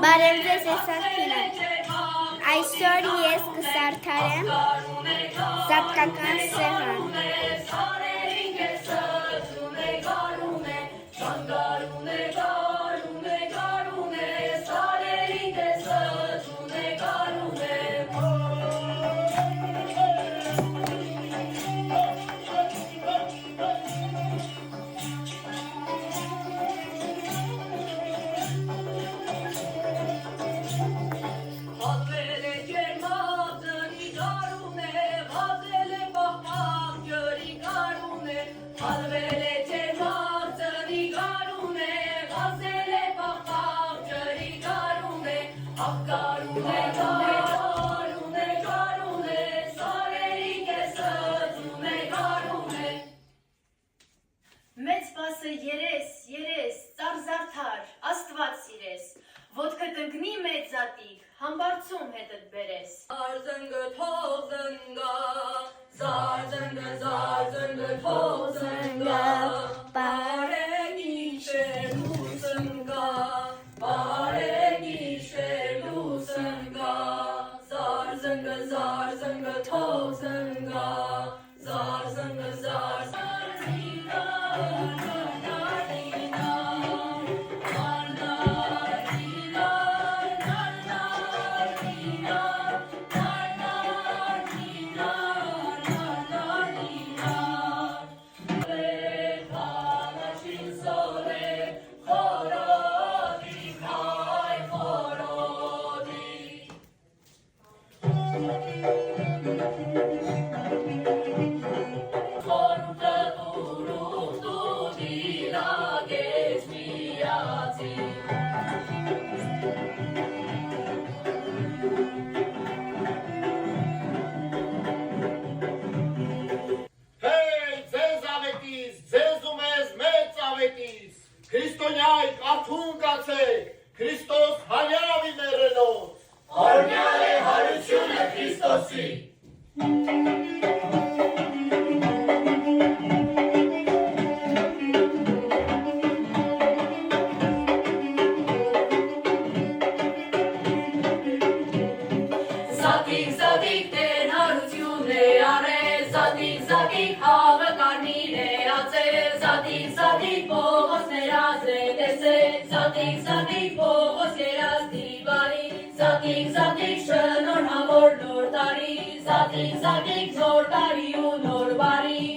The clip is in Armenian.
Բարև ձեզ, ես Արփինա։ Այսօր ես կսարդարեմ զատկական սեղան։ Մեծ պասը երես, ծարզարդար, աստված սիրես, ոտքը տնկնի մեծ զատիկ, համբարձում հետըտ բերես։ Զարզնգը թող զնգա, զարզնգը թող զնգա, բարեն իշեր լուսնգա, բարեն իշեր լուսնգա, զարզնգը թող զնգա, զարզնգը Քրիստոնյայք արթուն կացեք, Քրիստոս հանյավի մեռելոց, օրհնյալ է հարությունը Քրիստոսի։ Զատիկ տեն հարություն է արել, զատիկ հավը կարմիր է ածել, զատիկ Պողոսներ ազել տեսել, զատիկ Պողոս երազդի բարի, զատիկ շնորհավոր նոր տարի, զատիկ նոր տարի ու նոր բարի,